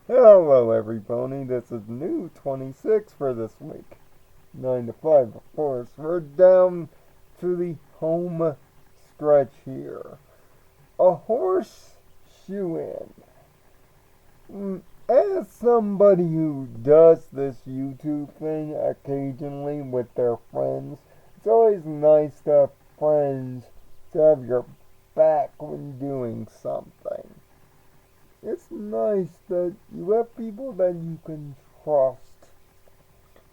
Hello everybody, this is new 26 for this week. 9 to 5 of course. We're down to the home stretch here. A horseshoe-in. As somebody who does this YouTube thing occasionally with their friends, it's always nice to have friends to have your back when doing something. It's nice that you have people that you can trust,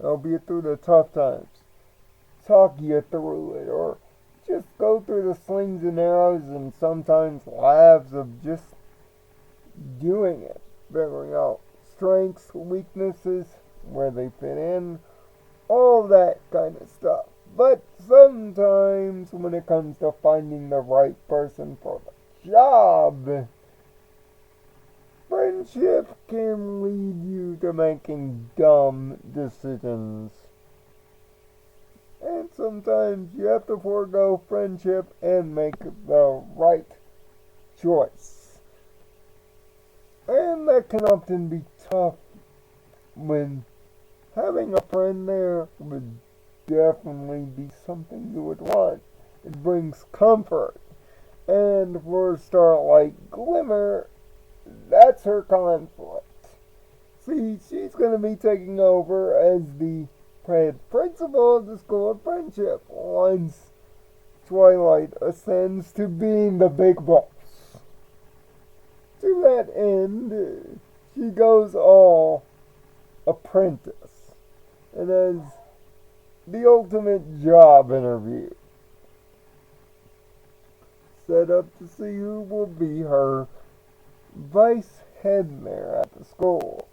albeit through the tough times, talk you through it, or just go through the slings and arrows and sometimes laughs of just doing it, figuring out strengths, weaknesses, where they fit in, all that kind of stuff. But sometimes when it comes to finding the right person for the job, friendship can lead you to making dumb decisions. And sometimes you have to forego friendship and make the right choice. And that can often be tough when having a friend there would definitely be something you would want. It brings comfort. And for Starlight Glimmer, that's her conflict. See, she's going to be taking over as the principal of the School of Friendship once Twilight ascends to being the big boss. To that end, she goes all apprentice and has the ultimate job interview set up to see who will be her vice headmaster at the school.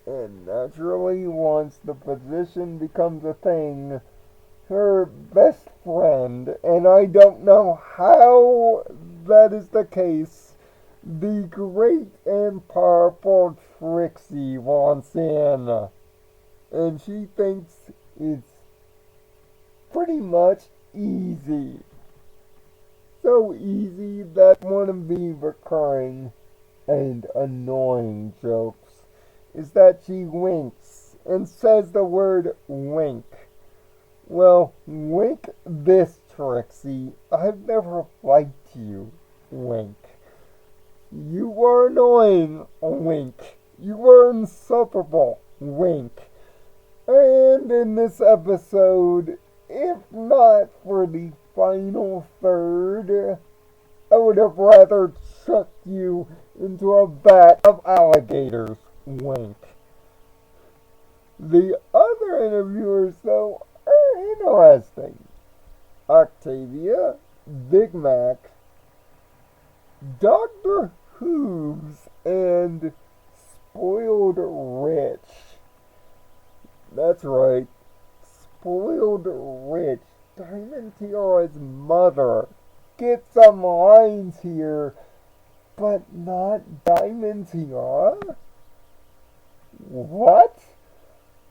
And naturally, once the position becomes a thing, her best friend, and I don't know how that is the case, the great and powerful Trixie wants in. And she thinks it's pretty much easy. So easy that one of the recurring and annoying jokes is that she winks and says the word wink. Well, wink this, Trixie. I've never liked you. Wink. You are annoying. Wink. You are insufferable. Wink. And in this episode, if not for the final third, I would have rather chucked you into a vat of alligators. Wink. The other interviewers, though, are interesting. Octavia, Big Mac, Dr. Hooves, and Spoiled Rich. That's right. Spoiled Rich. Diamond Tiara's mother. Get some lines here, but not Diamond Tiara? What?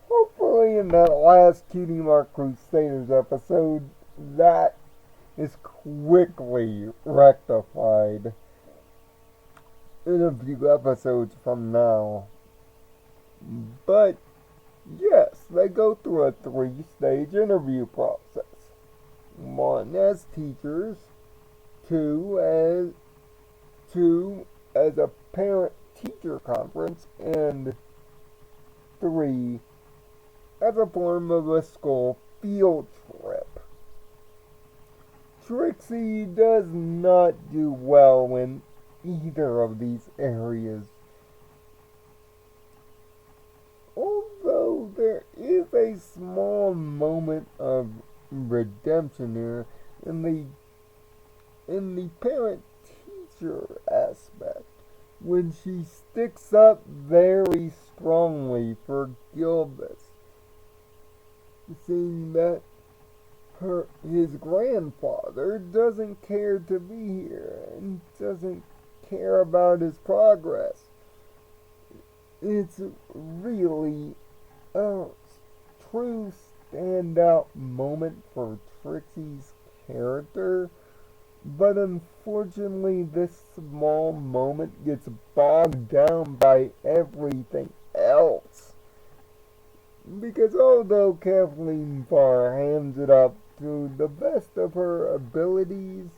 Hopefully in that last Cutie Mark Crusaders episode, that is quickly rectified in a few episodes from now. But yes, they go through a 3-stage interview process. 1 as teachers, 2 as a parent-teacher conference, and 3 as a form of a school field trip. Trixie does not do well in either of these areas. Although there is a small moment of redemption here in the parent-teacher aspect, when she sticks up very strongly for Gilbus, seeing that his grandfather doesn't care to be here and doesn't care about his progress. It's really a true standout moment for Trixie's character But unfortunately, this small moment gets bogged down by everything else. Because although Kathleen Parr hands it up to the best of her abilities,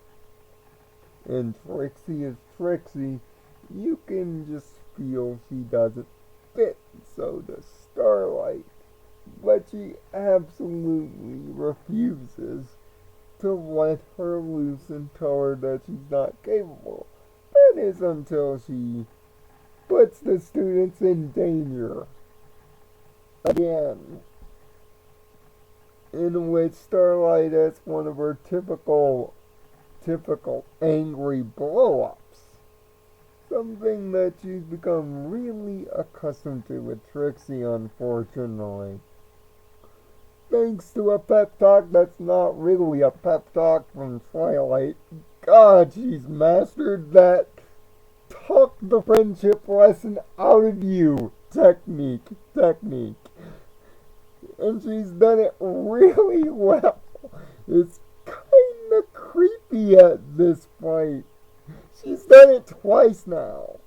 and Trixie is Trixie, you can just feel she doesn't fit. So does Starlight. But she absolutely refuses to let her loose and tell her that she's not capable. That is until she puts the students in danger again. In which Starlight has one of her typical angry blow-ups. Something that she's become really accustomed to with Trixie, unfortunately. Thanks to a pep talk that's not really a pep talk from Twilight. God, she's mastered that talk the friendship lesson out of you technique. And she's done it really well. It's kinda creepy at this point. She's done it twice now.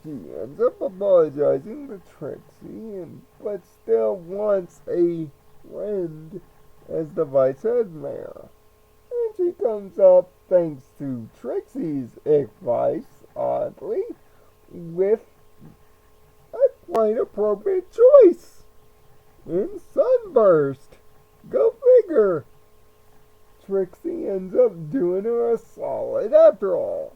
She ends up apologizing to Trixie, but still wants a friend as the vice headmaster. And she comes up, thanks to Trixie's advice, oddly, with a quite appropriate choice in Sunburst. Go figure. Trixie ends up doing her a solid after all.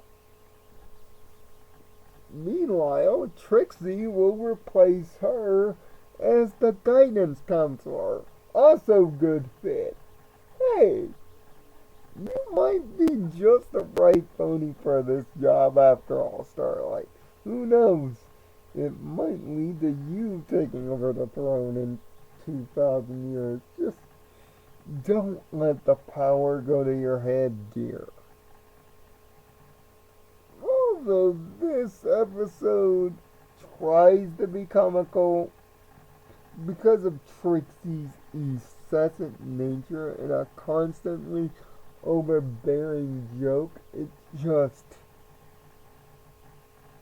Meanwhile, Trixie will replace her as the guidance counselor. Also good fit. Hey, you might be just the right pony for this job after all, Starlight. Who knows? It might lead to you taking over the throne in 2,000 years. Just don't let the power go to your head, dear. Although this episode tries to be comical because of Trixie's incessant nature and a constantly overbearing joke, it just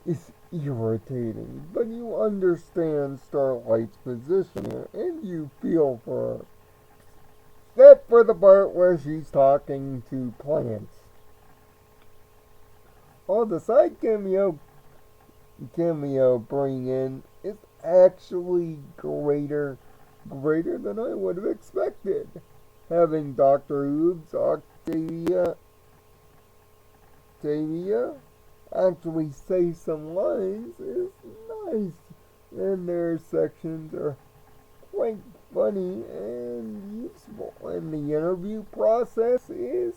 is irritating. But you understand Starlight's position here, and you feel for her. Except for the part where she's talking to plants. All the side cameo bring in is actually greater than I would have expected. Having Dr. Oops, Octavia actually say some lines is nice, and their sections are quite funny and useful, and the interview process is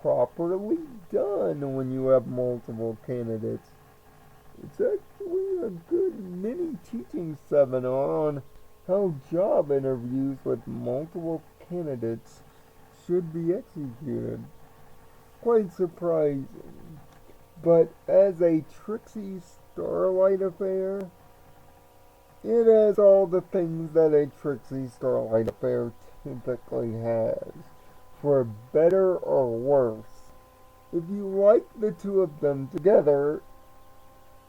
properly done when you have multiple candidates. It's actually a good mini teaching seminar on how job interviews with multiple candidates should be executed. Quite surprising. But as a Trixie Starlight affair, it has all the things that a Trixie Starlight affair typically has, for better or worse. If you like the two of them together,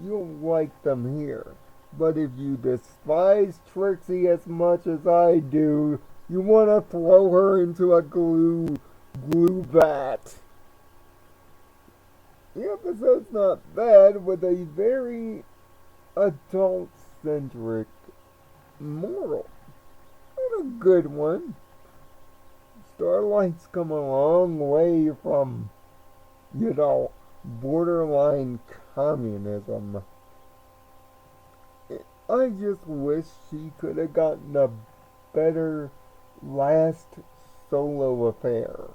you'll like them here. But if you despise Trixie as much as I do, you want to throw her into a glue vat. The episode's not bad, with a very adult-centric moral. And a good one. Starlight's come a long way from, borderline communism. I just wish she could have gotten a better last solo affair.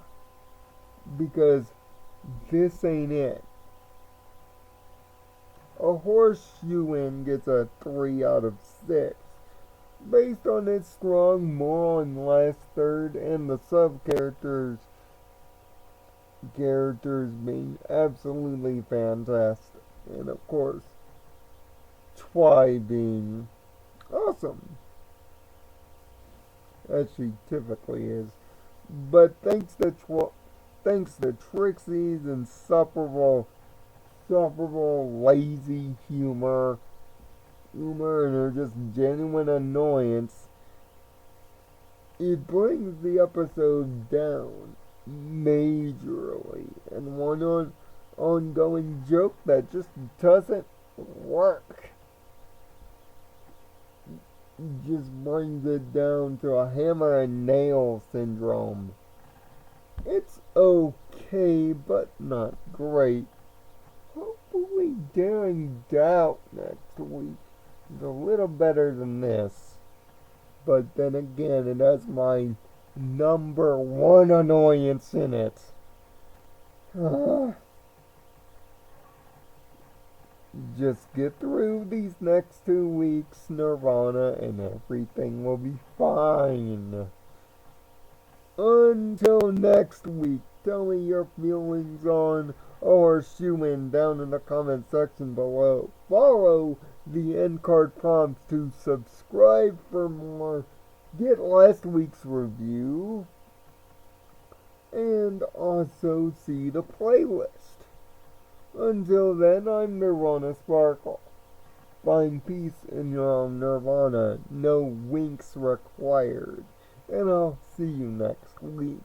Because this ain't it. A horseshoe-in gets a 3 out of 6. Based on its strong moral in the last third and the sub-characters being absolutely fantastic. And of course, Twi being awesome. as she typically is. But thanks to Trixie's insufferable lazy humor and her just genuine annoyance, it brings the episode down majorly, and one ongoing joke that just doesn't work just brings it down to a hammer and nail syndrome. It's okay, but not great. Hopefully Daring Doubt next week is a little better than this. But then again, it has my number one annoyance in it. Just get through these next 2 weeks, Nirvana, and everything will be fine. Until next week, tell me your feelings on horseshoe-in down in the comment section below. Follow the end card prompts to subscribe for more. Get last week's review. And also see the playlist. Until then, I'm Nirvana Sparkle. Find peace in your own Nirvana. No winks required. And I'll see you next week.